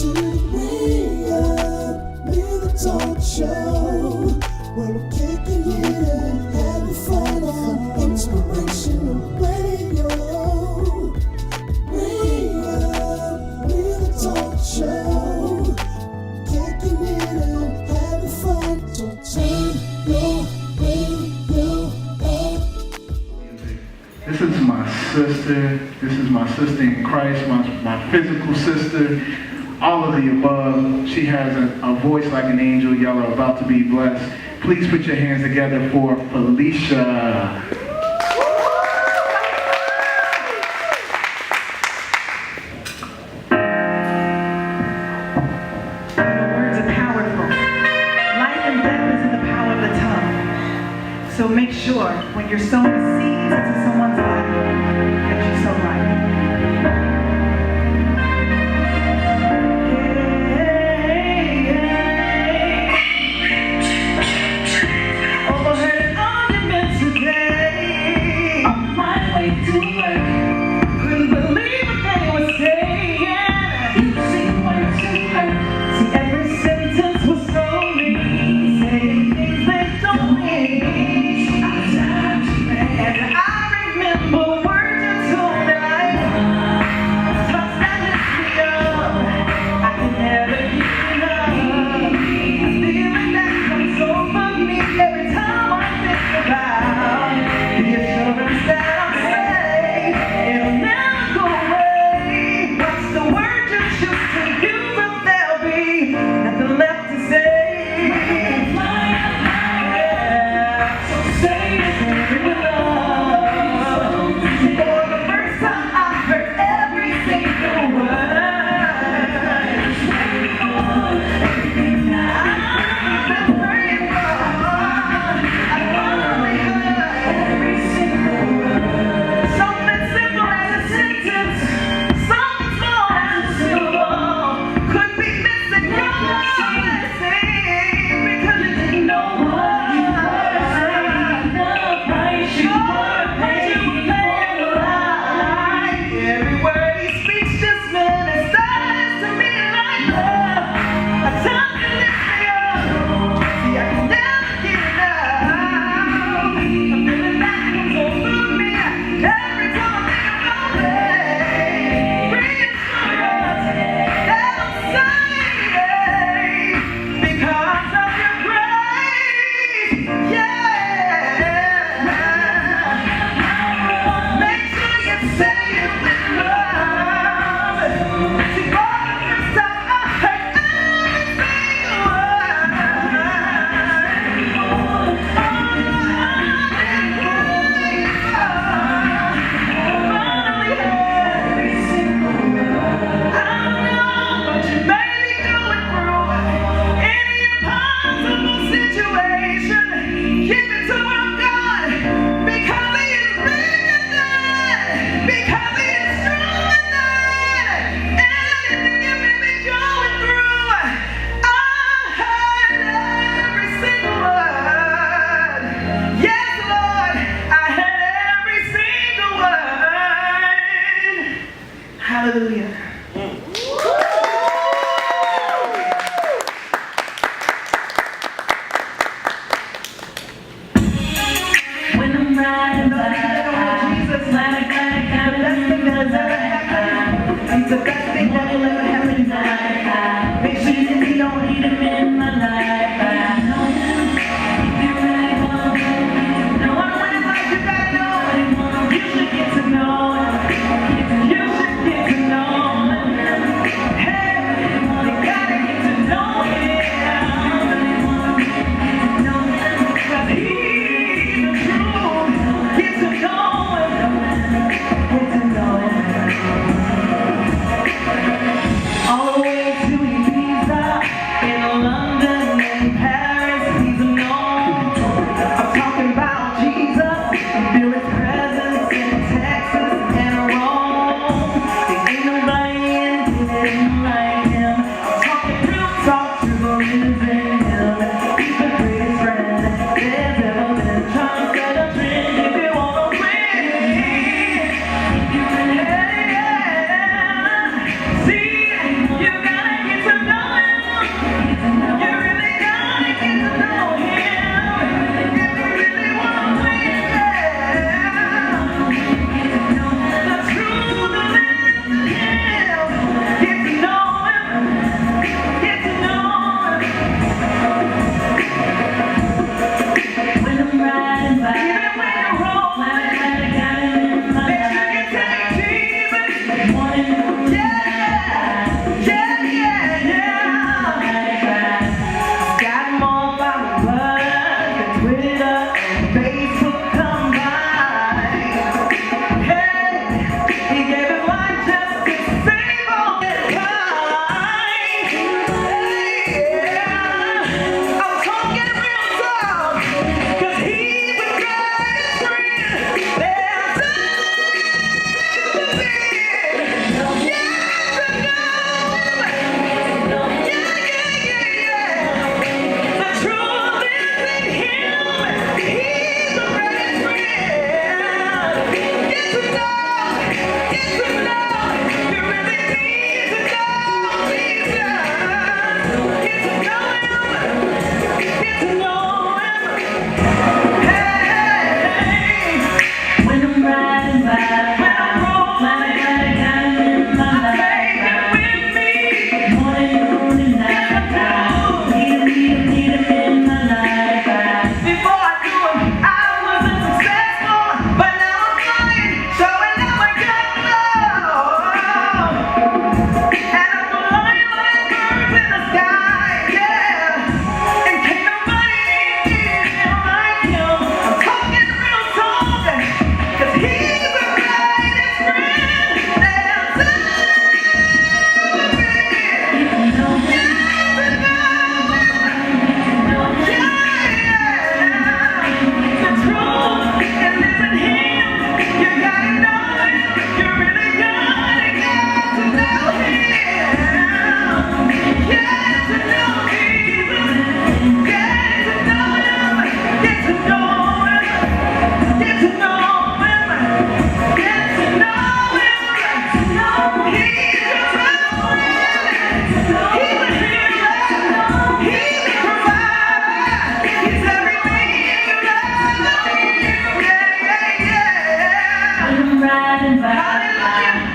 to bring up with a talk show where we're kicking it and having fun on inspirational radio. Bring up with a talk show, kicking it and having fun. So turn your radio up. This is my sister. This is my sister in Christ, my physical sister. All of the above. She has a voice like an angel. Y'all are about to be blessed. Please put your hands together for Felicia. So make sure when you're sowing seeds into someone's life that you sow right. Overheard an argument today on my way to work. Couldn't believe what they were saying. Using words to hurt. See, every sentence was so mean. Saying things they don't mean. And I remember words you told me like, touch that lifts me up. I can never get enough. Feeling that comes over me every time I think about the assurance that I'm safe. It'll never go away. What's the word you choose to use, but there'll be nothing left to say. So say it with love. Hallelujah. When I'm riding by Jesus, the best thing that has ever happened. He's the best thing that will ever happen in my life. Make sure you don't need him in my life. I know him. If you really want to know what I'm winning like, you gotta know him. You should get to know him. You should get to know him.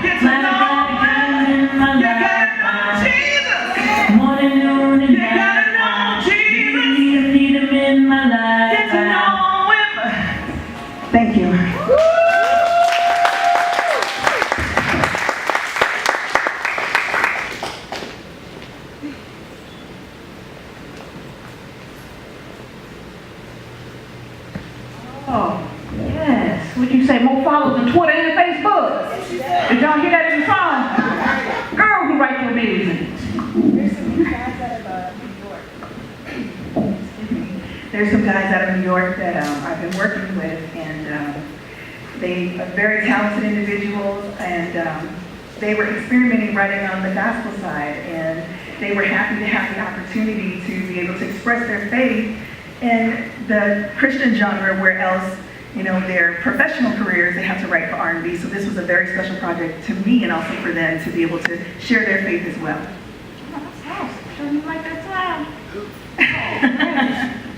Get to know him. You gotta know Jesus. Morning, noon, and You gotta know Jesus. need him in my life. Get to know him. Thank you. Oh, yes. Would you say more followers on Twitter and Facebook? Did y'all hear that in the song? Girl who writes your music. There's some guys out of New York that I've been working with, and they are very talented individuals, and they were experimenting writing on the gospel side, and they were happy to have the opportunity to be able to express their faith in the Christian genre, where else, you know, their professional careers, they have to write for R&B. So this was a very special project to me, and also for them to be able to share their faith as well. Oh, that's awesome. Sure you like that sound?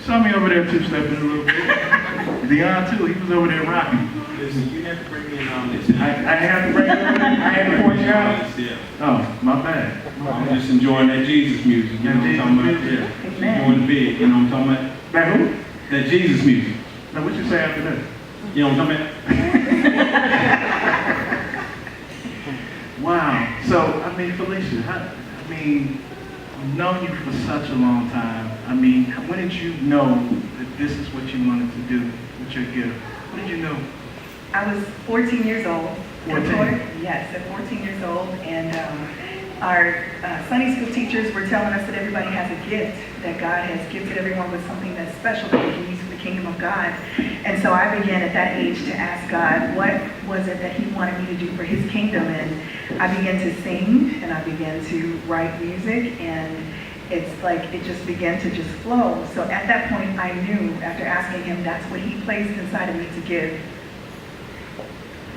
Saw me over there two-stepping a little bit. Dion too, he was over there rocking. Listen, you have to bring me in on this. I had to bring you over there. I had to point you out. Yeah. Oh, my bad. I'm just enjoying that Jesus music, you know what I'm talking about? Jesus Yeah. Amen. Enjoying the big, you know what I'm talking about? That who? That Jesus music. Now, what you say after that? You know what I'm talking about? Wow. So, I mean, Felicia, I mean, I've known you for such a long time. I mean, when did you know that this is what you wanted to do with your gift? When did you know? I was 14 years old. 14? Yes, at 14 years old, and our Sunday school teachers were telling us that everybody has a gift, that God has gifted everyone with something that's special that they can use for the kingdom of God. And so I began at that age to ask God, what was it that he wanted me to do for his kingdom? And I began to sing, and I began to write music, and it's like it just began to just flow. So at that point, I knew, after asking him, that's what he placed inside of me to give.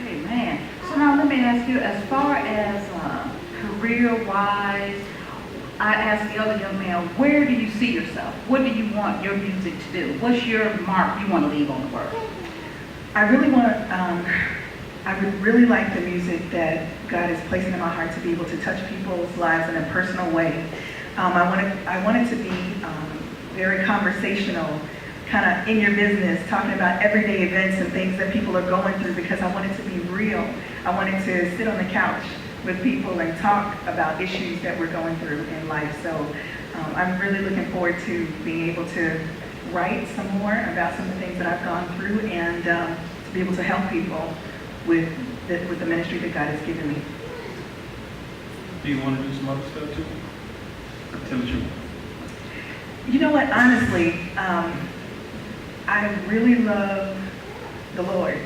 Amen. So now let me ask you, as far as career-wise, I asked the other young man, where do you see yourself? What do you want your music to do? What's your mark you want to leave on the world? I really want to, I would really like the music that God is placing in my heart to be able to touch people's lives in a personal way. I want it to be very conversational, kind of in your business, talking about everyday events and things that people are going through, because I want it to be real. I want it to sit on the couch with people and talk about issues that we're going through in life. So I'm really looking forward to being able to write some more about some of the things that I've gone through, and to be able to help people with the ministry that God has given me. Do you want to do some other stuff too? Tell the truth. You know what, honestly, I really love the Lord,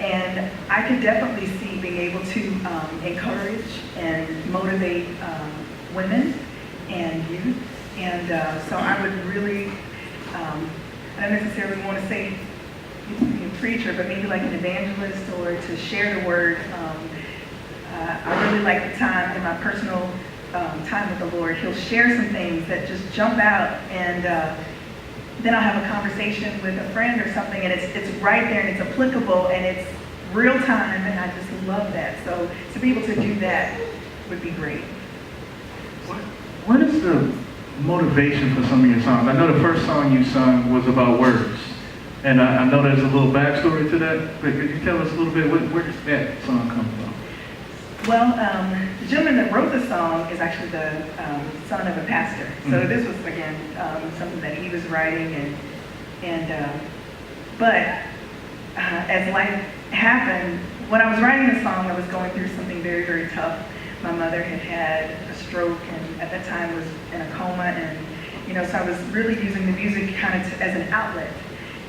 and I could definitely see being able to encourage and motivate women and youth, and so I would really, I don't necessarily want to say be a preacher, but maybe like an evangelist, or to share the word. I really like the time in my personal time with the Lord. He'll share some things that just jump out, and then I'll have a conversation with a friend or something, and it's right there, and it's applicable, and it's real time, and I just love that. So to be able to do that would be great. What is the motivation for some of your songs? I know the first song you sung was about words, and I know there's a little backstory to that, but could you tell us a little bit, where does that song come from? Well, the gentleman that wrote the song is actually the son of a pastor. So this was, again, something that he was writing, but as life happened, when I was writing the song, I was going through something very, very tough. My mother had had a stroke, and at that time was in a coma, and so I was really using the music kind of as an outlet.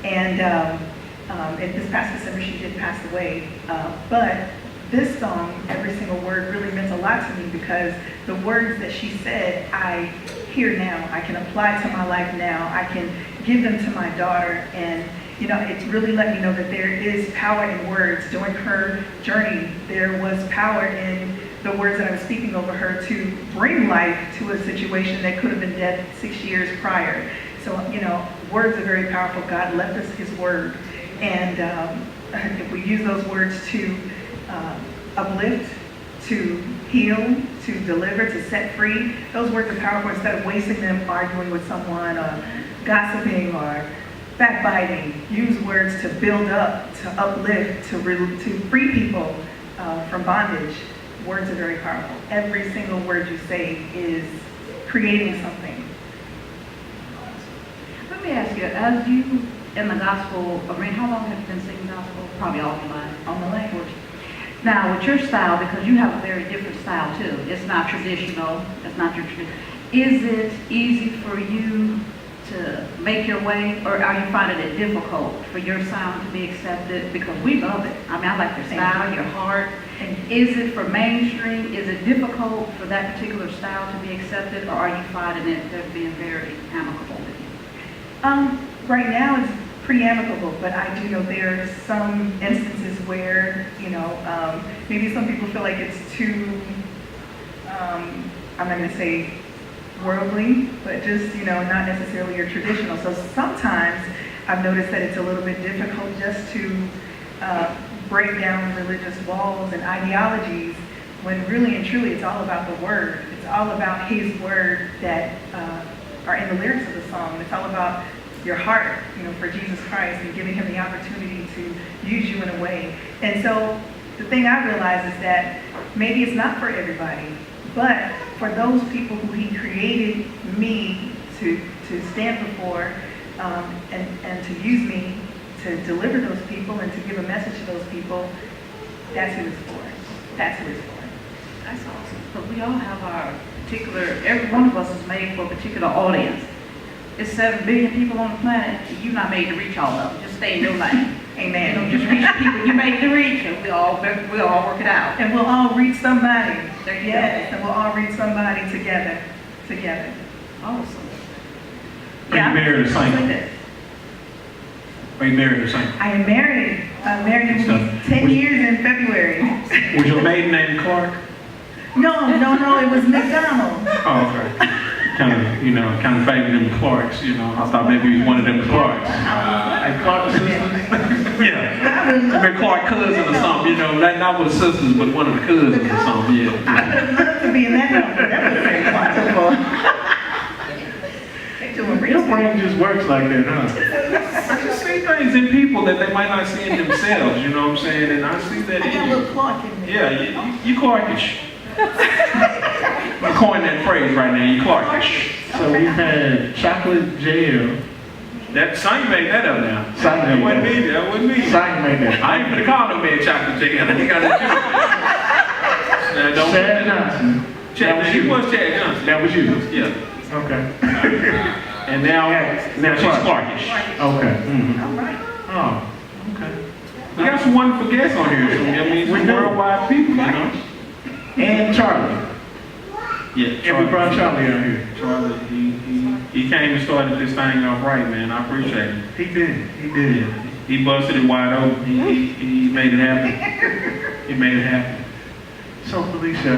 And this past December, she did pass away, but this song, every single word really meant a lot to me, because the words that she said, I hear now. I can apply to my life now. I can give them to my daughter, and it's really let me know that there is power in words. During her journey, there was power in the words that I was speaking over her to bring life to a situation that could have been dead 6 years prior. So, words are very powerful. God left us his word, and if we use those words to uplift, to heal, to deliver, to set free. Those words are powerful. Instead of wasting them arguing with someone or gossiping or backbiting, use words to build up, to uplift, to free people from bondage. Words are very powerful. Every single word you say is creating something. Let me ask you, as you in the gospel arena, how long have you been singing gospel? Probably all your life. On the language. Now, with your style, because you have a very different style too, it's not traditional, it's not your tradition. Is it easy for you to make your way, or are you finding it difficult for your sound to be accepted? Because we love it. I mean, I like your style, your heart. And is it for mainstream? Is it difficult for that particular style to be accepted, or are you finding it to being very amicable with you? Right now it's pretty amicable, but I do know there are some instances where, maybe some people feel like it's too, I'm not going to say worldly, but just, not necessarily your traditional. So sometimes I've noticed that it's a little bit difficult just to break down religious walls and ideologies, when really and truly it's all about the word. It's all about his word that are in the lyrics of the song. It's all about your heart, for Jesus Christ, and giving him the opportunity to use you in a way. And so the thing I realize is that maybe it's not for everybody, but for those people who he created me to stand before, and to use me to deliver those people and to give a message to those people, that's who it's for. That's who it's for. That's awesome. But we all have our particular, every one of us is made for a particular audience. It's 7 billion people on the planet. You're not made to reach all of them. Just stay in your lane. Amen. Just reach the people you're made to reach, and we'll all work it out. And we'll all reach somebody. There you Yes, go. and we'll all reach somebody together. Awesome. Are you married or like single? this. Are you married or single? I am married. I'm married in So, 10 years in February. Was your maiden name Clark? No, it was McDonald. Oh, okay. Kind of favored them Clarks, I thought maybe he was one of them Clarks. Like Clark sisters? Yeah. Maybe Clark cousin or something, not with sisters, but one of the cousins or something, yeah. I would love to be in that number. That would be wonderful. They're doing real Your brain just works like that, huh? I just see things in people that they might not see in themselves, you know what I'm saying? And I see that I got a in little you. Clark in me. Yeah, you Clarkish. I'm coining that phrase right now, you Clarkish. So we've had chocolate jail. That Saint made that up now. Saint That made wasn't that. me. That wasn't me. Saint made that. I ain't gonna call no man chocolate chicken. I think I done do it. Chad Johnson. That Chad, was he you. was Chad Johnson. That was you. Yeah. Okay. And now she's Clarkish. Okay. Mhm. All right. Oh, okay. We got some wonderful guests on here. We Some do. worldwide people, And Charlie. Yeah. And we brought Charlie out here. Charlie, he came and started this thing off right, man. I appreciate it. He did. He did. He busted it wide open. He made it happen. He made it happen. So Felicia,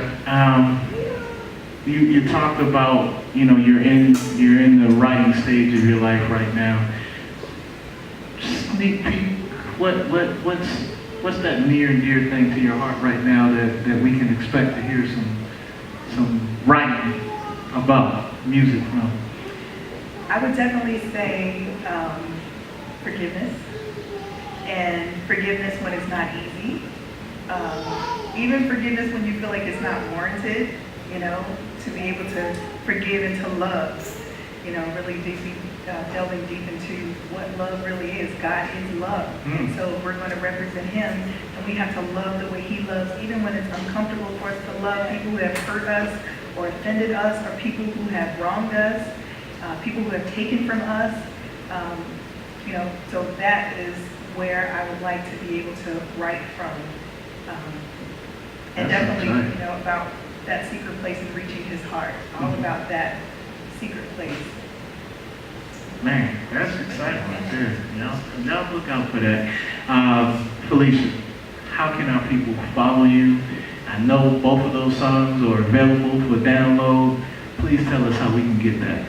you talked about, you're in the writing stage of your life right now. Sneak peek, what's that near and dear thing to your heart right now that we can expect to hear some writing about music from? I would definitely say forgiveness, and forgiveness when it's not easy. Even forgiveness when you feel like it's not warranted, to be able to forgive and to love, really deeply delving deep into what love really is. God is love. And so we're going to represent him, and we have to love the way he loves, even when it's uncomfortable for us to love people who have hurt us or offended us, or people who have wronged us, people who have taken from us. So that is where I would like to be able to write from. And That sounds definitely, right. about that secret place and reaching his heart. All about that secret place. Man, that's exciting right there. Y'all look out for that. Felicia, how can our people follow you? I know both of those songs are available for download. Please tell us how we can get that.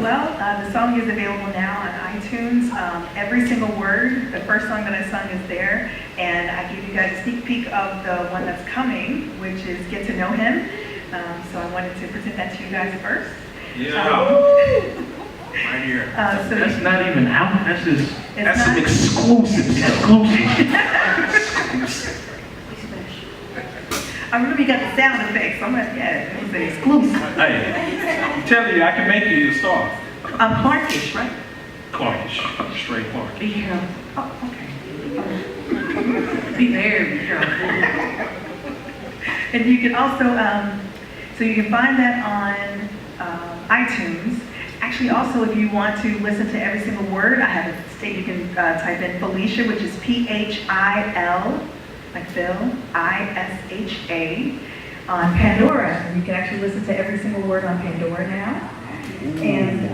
Well, the song is available now on iTunes. Every single word, the first song that I sung is there. And I gave you guys a sneak peek of the one that's coming, which is Get to Know Him. So I wanted to present that to you guys first. Yeah. Right here. So That's not even out, that's just, That's not- some exclusive stuff. I really got the sound effects, so I'm gonna, yeah, it was an exclusive. Hey, I'm telling you, I can make you a star. I'm Clarkish, right? Clarkish, straight Clarkish. Be careful. Oh, okay. Be very careful. And you can also, so you can find that on iTunes. Actually, also, if you want to listen to every single word, I have a state you can type in Felicia, which is Phil, like Phil, ISHA, on Pandora. And you can actually listen to every single word on Pandora now. And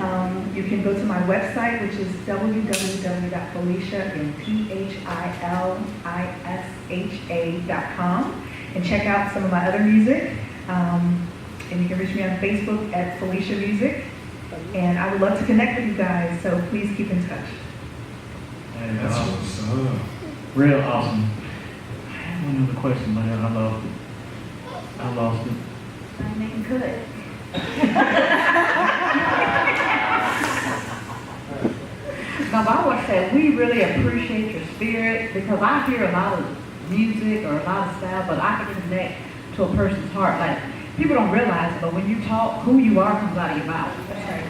you can go to my website, which is www.philIsha.com, and check out some of my other music. And you can reach me on Facebook at Felicia Music. And I would love to connect with you guys, so please keep in touch. And, real awesome. I had one other question, but I lost it. I mean, good. Now, I want to say, we really appreciate your spirit, because I hear a lot of music or a lot of style, but I can connect to a person's heart. Like, people don't realize it, but when you talk, who you are comes out of your mouth.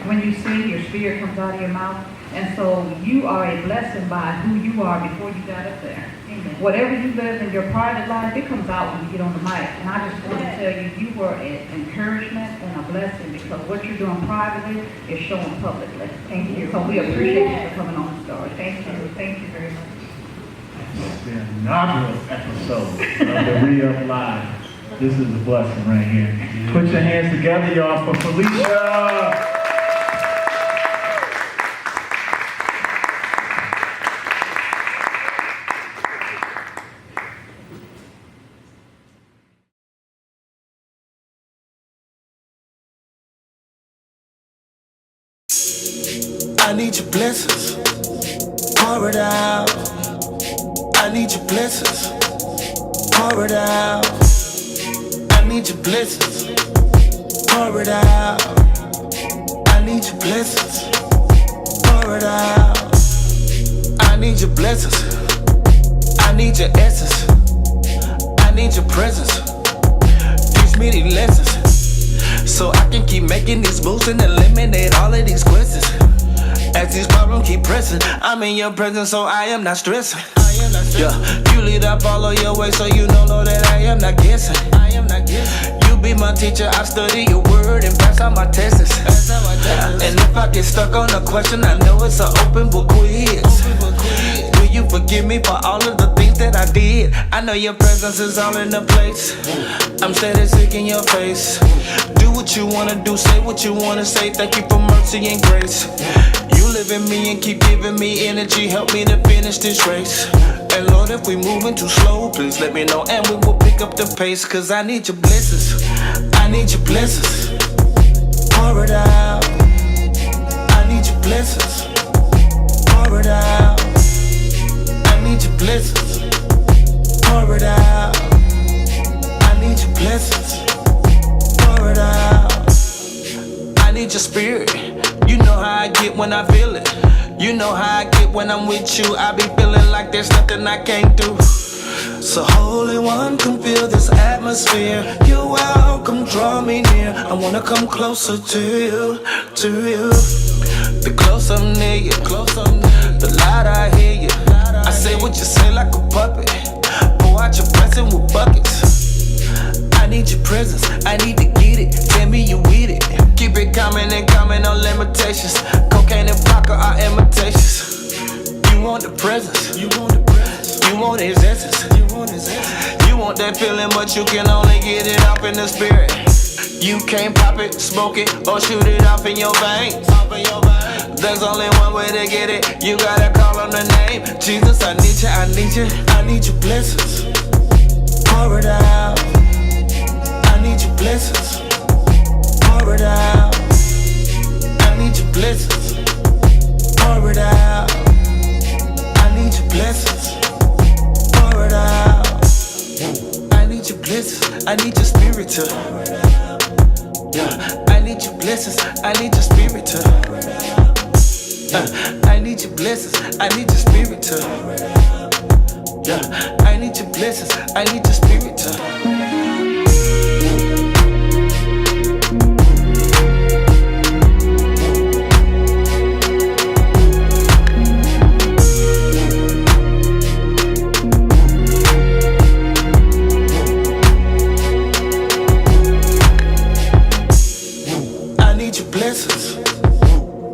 When you sing, your spirit comes out of your mouth. And so you are a blessing by who you are before you got up there. Amen. Whatever you live in your private life, it comes out when you get on the mic. And I just want to tell you, you were an encouragement and a blessing, because what you're doing privately is showing publicly. Thank you. So we appreciate you for coming on the story. Thank you. Thank you very much. It's the inaugural episode of the Re-Up Live. This is a blessing right here. Put your hands together, y'all, for Felicia. I need your blessings, pour it out. I need your blessings, pour it out. I need your blessings, pour it out. I need your blessings, pour it out. I need your blessings, I need your essence, I need your presence. Teach me these lessons, so I can keep making these moves and eliminate all of these questions. As these problems keep pressing, I'm in your presence, so I am not stressing. Yeah, you lead up all of your way, so you know that I am not guessing. You be my teacher, I study your word and pass out my tests. And if I get stuck on a question, I know it's an open book quiz. Will you forgive me for all of the things that I did? I know your presence is all in the place. I'm steady seeking your face. Do what you wanna do, say what you wanna say. Thank you for mercy and grace. You live in me and keep giving me energy. Help me to finish this race. And Lord, if we moving too slow, please let me know and we will pick up the pace. Cause I need your blessings, I need your blessings. Pour it out. I need your blessings, pour it out. I need your blessings, pour it out. I need your blessings, pour it out. I need your spirit. You know how I get when I feel it. You know how I get when I'm with you. I be feeling like there's nothing I can't do. So Holy One, come feel this atmosphere. You're welcome, draw me near. I wanna come closer to you, to you. The closer I'm near you, the louder I hear you. I say what you say like a puppet. Pour out your blessing with buckets. I need your presence, I need to get it. Tell me you with it. Keep it coming and coming, no limitations. Cocaine and vodka are imitations. You want the presence, you want his essence. You want that feeling, but you can only get it off in the spirit. You can't pop it, smoke it, or shoot it off in your veins. There's only one way to get it. You gotta call on the name. Jesus, I need you, I need you, I need your blessings. Pour it out. I need your blessings. Pour it out. I need your blessings. need your spirit to. Yeah, I need your blessings. I need your spirit to. I need your blessings. I need your spirit to. Yeah, I need your blessings. I need your spirit to.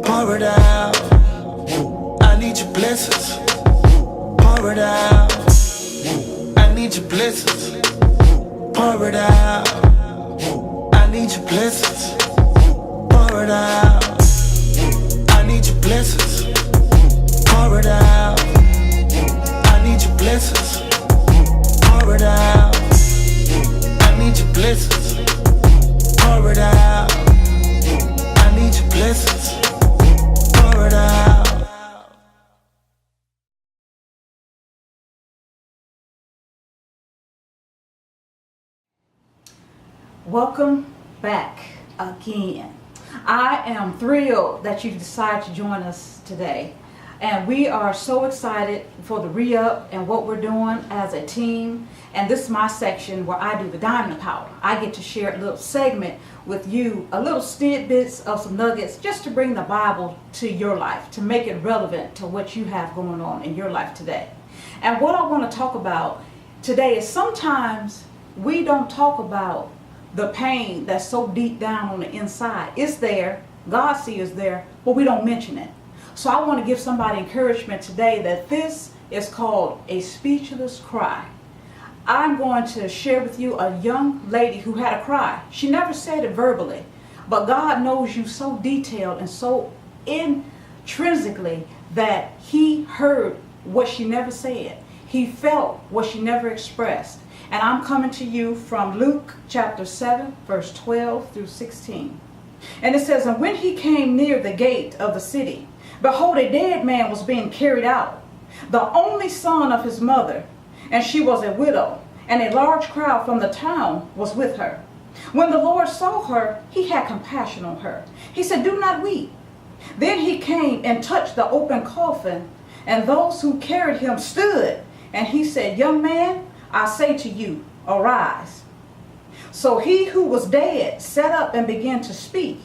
Pour it out. I need your blessings. Pour it out. I need your blessings. Pour it out. I need your blessings. Pour it out. I need your blessings. Pour it out. I need your blessings. Pour it out. I need your blessings. Pour it out. I need your blessings. Pour it out. Welcome back again. I am thrilled that you decided to join us today. And we are so excited for the re-up and what we're doing as a team. And this is my section where I do the Diamond Power. I get to share a little segment with you, a little tidbits of some nuggets just to bring the Bible to your life, to make it relevant to what you have going on in your life today. And what I want to talk about today is sometimes we don't talk about the pain that's so deep down on the inside. It's there, God sees it's there, but we don't mention it. So I want to give somebody encouragement today that this is called a speechless cry. I'm going to share with you a young lady who had a cry. She never said it verbally, but God knows you so detailed and so intrinsically that He heard what she never said. He felt what she never expressed. And I'm coming to you from Luke chapter 7, verse 12 through 16. And it says, "And when he came near the gate of the city, behold, a dead man was being carried out, the only son of his mother, and she was a widow, and a large crowd from the town was with her. When the Lord saw her, He had compassion on her. He said, 'Do not weep.' Then He came and touched the open coffin, and those who carried him stood. And He said, 'Young man, I say to you, arise.' So he who was dead sat up and began to speak,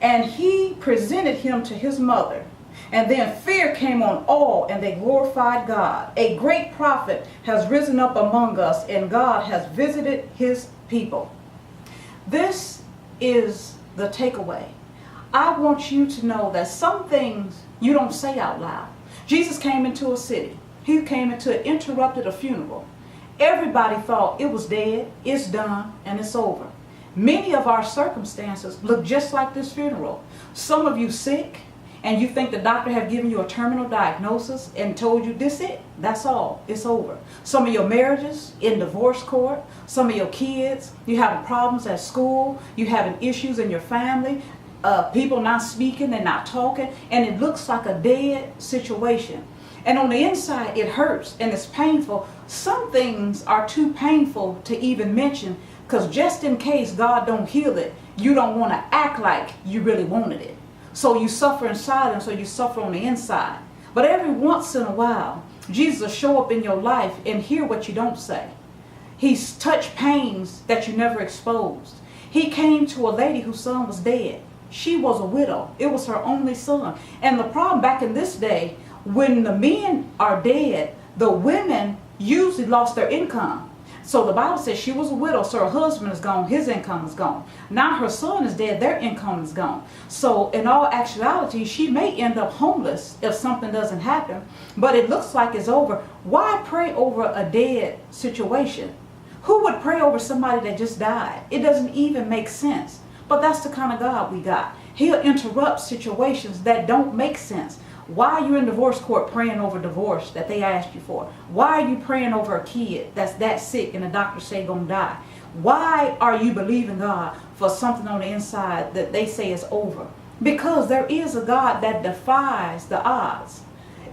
and He presented him to his mother. And then fear came on all, and they glorified God. A great prophet has risen up among us, and God has visited His people." This is the takeaway. I want you to know that some things you don't say out loud. Jesus came into a city. He came into interrupted a funeral. Everybody thought it was dead, it's done, and it's over. Many of our circumstances look just like this funeral. Some of you sick, and you think the doctor have given you a terminal diagnosis and told you this it, that's all, it's over. Some of your marriages in divorce court, some of your kids, you having problems at school, you having issues in your family, people not speaking and not talking, and it looks like a dead situation. And on the inside, it hurts and it's painful. Some things are too painful to even mention, because just in case God don't heal it, you don't want to act like you really wanted it. So you suffer in silence, or you suffer on the inside. But every once in a while, Jesus will show up in your life and hear what you don't say. He's touched pains that you never exposed. He came to a lady whose son was dead. She was a widow. It was her only son. And the problem back in this day, when the men are dead, the women usually lost their income. So the Bible says she was a widow, so her husband is gone, his income is gone. Now her son is dead, their income is gone. So in all actuality, she may end up homeless if something doesn't happen, but it looks like it's over. Why pray over a dead situation? Who would pray over somebody that just died? It doesn't even make sense. But that's the kind of God we got. He'll interrupt situations that don't make sense. Why are you in divorce court praying over divorce that they asked you for? Why are you praying over a kid that's that sick and the doctor say gonna die? Why are you believing God for something on the inside that they say is over? Because there is a God that defies the odds.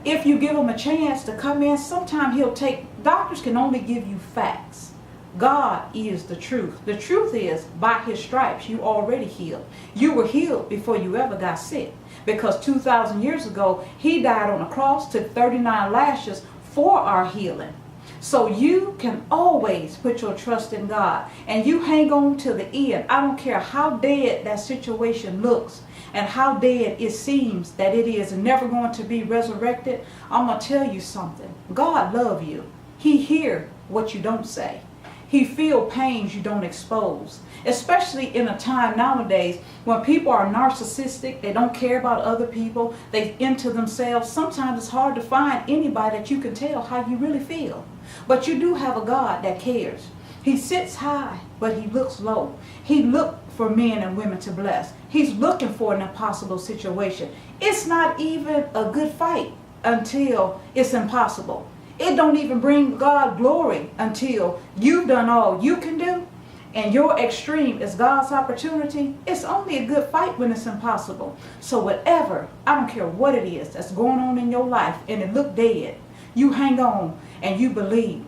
If you give him a chance to come in, sometimes he'll take, doctors can only give you facts. God is the truth. The truth is, by his stripes, you already healed. You were healed before you ever got sick. Because 2,000 years ago, he died on the cross, took 39 lashes for our healing. So you can always put your trust in God. And you hang on to the end. I don't care how dead that situation looks and how dead it seems that it is never going to be resurrected. I'm going to tell you something. God loves you. He hears what you don't say. He feels pains you don't expose. Especially in a time nowadays when people are narcissistic, they don't care about other people, they into themselves. Sometimes it's hard to find anybody that you can tell how you really feel. But you do have a God that cares. He sits high, but he looks low. He looks for men and women to bless. He's looking for an impossible situation. It's not even a good fight until it's impossible. It don't even bring God glory until you've done all you can do and your extreme is God's opportunity. It's only a good fight when it's impossible. So whatever, I don't care what it is that's going on in your life and it look dead, you hang on and you believe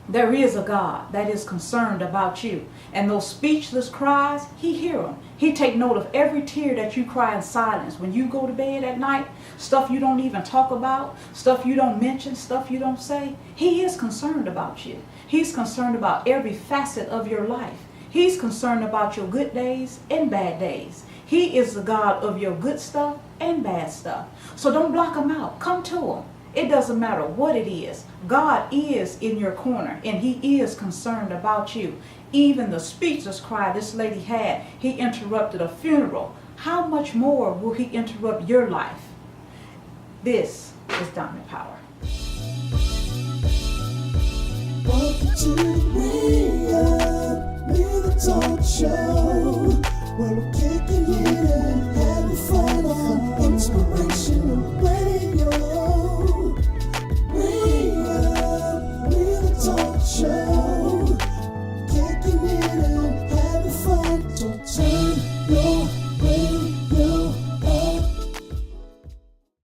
there is a God that is concerned about you. And those speechless cries, he hear them. He take note of every tear that you cry in silence. When you go to bed at night, stuff you don't even talk about, stuff you don't mention, stuff you don't say. He is concerned about you. He's concerned about every facet of your life. He's concerned about your good days and bad days. He is the God of your good stuff and bad stuff. So don't block him out. Come to him. It doesn't matter what it is. God is in your corner and he is concerned about you. Even the speechless cry this lady had, he interrupted a funeral. How much more will he interrupt your life? This is Diamond Power. Welcome to the Way Up, with a talk show. Well, I'm kicking you